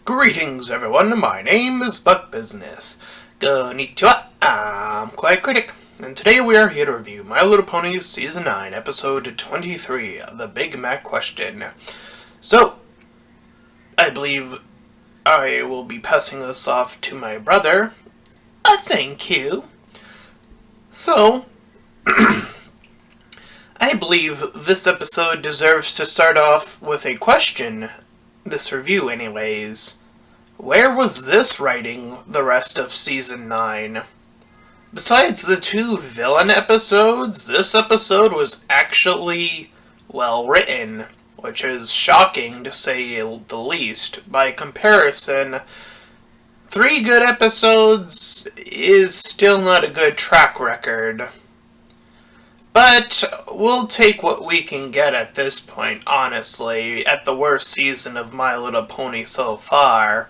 Greetings everyone, my name is Buck Business. Konnichiwa, I'm Kawaii Critic, and today we are here to review My Little Ponies Season 9, Episode 23, The Big Mac Question. So, I believe I will be passing this off to my brother. Thank you. So, I believe this episode deserves to start off with a question. This review, anyways. Where was this writing the rest of Season 9? Besides the two villain episodes, this episode was actually well written, which is shocking to say the least. By comparison, 3 good episodes is still not a good track record. But we'll take what we can get at this point, honestly, at the worst season of My Little Pony so far.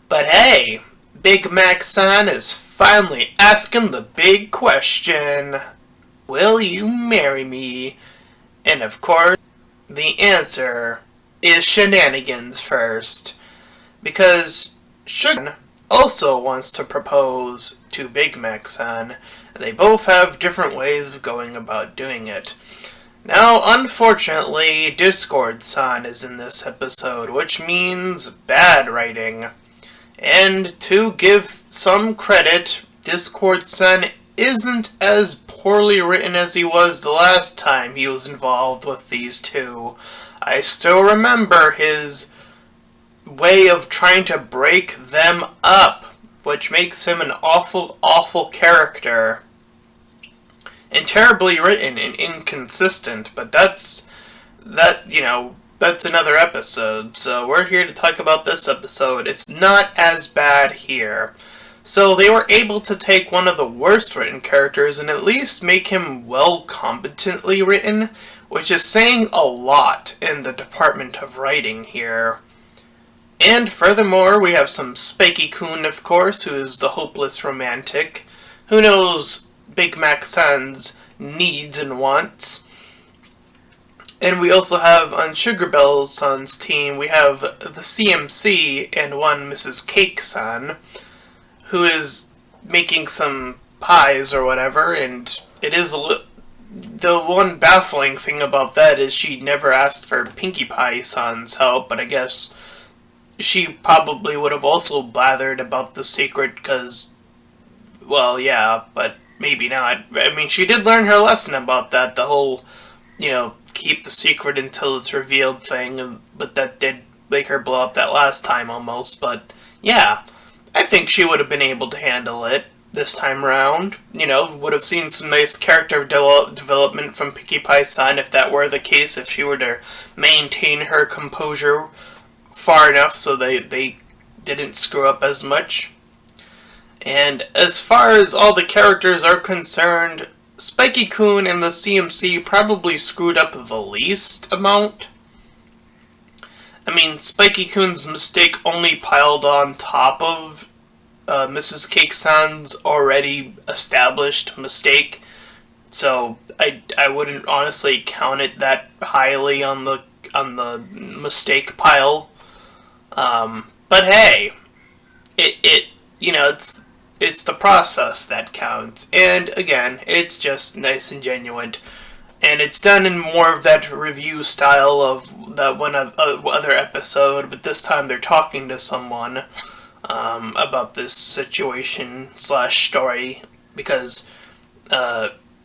But hey, Big Mac-san is finally asking the big question. Will you marry me? And of course, the answer is shenanigans first. Because Sugar also wants to propose to Big Mac-san. They both have different ways of going about doing it. Now, unfortunately, Discord-san is in this episode, which means bad writing. And to give some credit, Discord-san isn't as poorly written as he was the last time he was involved with these two. I still remember his way of trying to break them up, which makes him an awful, awful character. And terribly written and inconsistent, but that's another episode. So we're here to talk about this episode. It's not as bad here. So they were able to take one of the worst written characters and at least make him well competently written, which is saying a lot in the department of writing here. And furthermore, we have some Spiky-kun, of course, who is the hopeless romantic, who knows Big Mac-san's needs and wants. And we also have on Sugar Bell's-san's team, we have the CMC and one Mrs. Cake-san, who is making some pies or whatever, and it is the one baffling thing about that is she never asked for Pinkie Pie-san's help, but I guess she probably would have also blathered about the secret because, well, yeah, but maybe not. I mean, she did learn her lesson about that, the whole, keep the secret until it's revealed thing, but that did make her blow up that last time almost, but yeah, I think she would have been able to handle it this time around. Would have seen some nice character development from Pinkie Pie-san if that were the case, if she were to maintain her composure far enough so they didn't screw up as much. And as far as all the characters are concerned, Spiky-kun and the CMC probably screwed up the least amount. I mean, Spiky-kun's mistake only piled on top of Mrs. Cake-san's already established mistake, so I wouldn't honestly count it that highly on the mistake pile. But hey, it's the process that counts, and again, it's just nice and genuine, and it's done in more of that review style of that one other episode, but this time they're talking to someone about this situation / story, because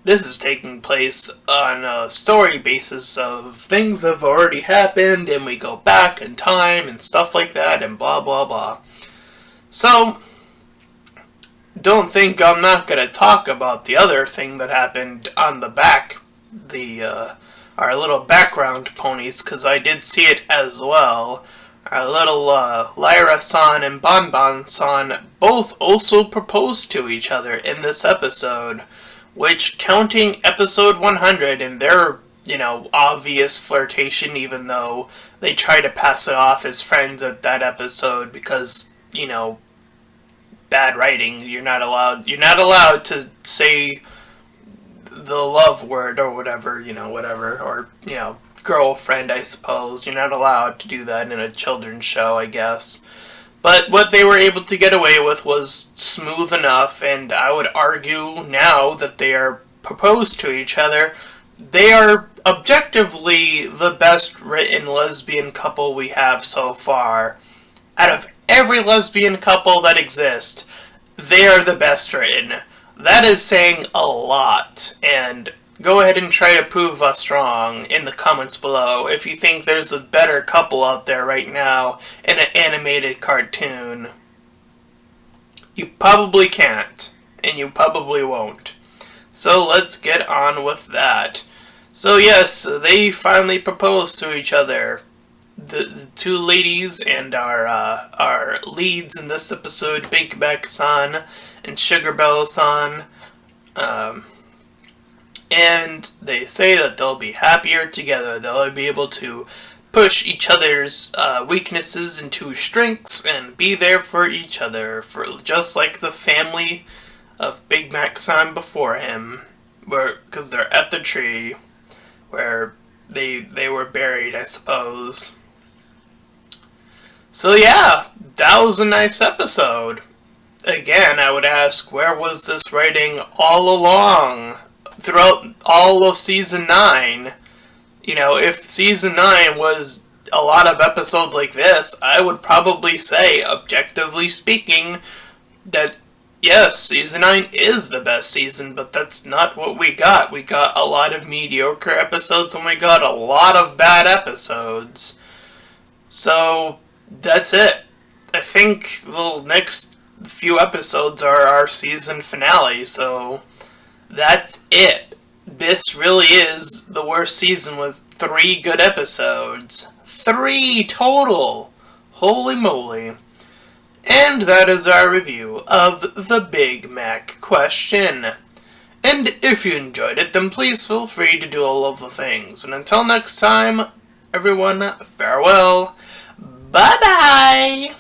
this is taking place on a story basis of things that have already happened, and we go back in time and stuff like that, and blah blah blah. So don't think I'm not going to talk about the other thing that happened on the back, our little background ponies, because I did see it as well. Our little Lyra-san and Bon-Bon-san both also proposed to each other in this episode, which, counting episode 100 and their, obvious flirtation, even though they try to pass it off as friends at that episode because, bad writing, you're not allowed to say the love word or whatever, or girlfriend, I suppose. You're not allowed to do that in a children's show, I guess. But what they were able to get away with was smooth enough, and I would argue now that they are proposed to each other, they are objectively the best written lesbian couple we have so far. Out of every lesbian couple that exists, they are the best written. That is saying a lot, and go ahead and try to prove us wrong in the comments below if you think there's a better couple out there right now in an animated cartoon. You probably can't, and you probably won't. So let's get on with that. So yes, they finally proposed to each other. The two ladies and our leads in this episode, Big Mac-san and Sugar Bell-san, and they say that they'll be happier together. They'll be able to push each other's weaknesses into strengths and be there for each other, for just like the family of Big Mac-san before him, because they're at the tree where they were buried, I suppose. So yeah, that was a nice episode. Again, I would ask, where was this writing all along? Throughout all of Season 9, you know, if Season 9 was a lot of episodes like this, I would probably say, objectively speaking, that yes, Season 9 is the best season, but that's not what we got. We got a lot of mediocre episodes, and we got a lot of bad episodes. So, that's it. I think the next few episodes are our season finale, so that's it. This really is the worst season with 3 good episodes. 3 total! Holy moly. And that is our review of the Big Mac question. And if you enjoyed it, then please feel free to do all of the things. And until next time, everyone, farewell. Bye-bye!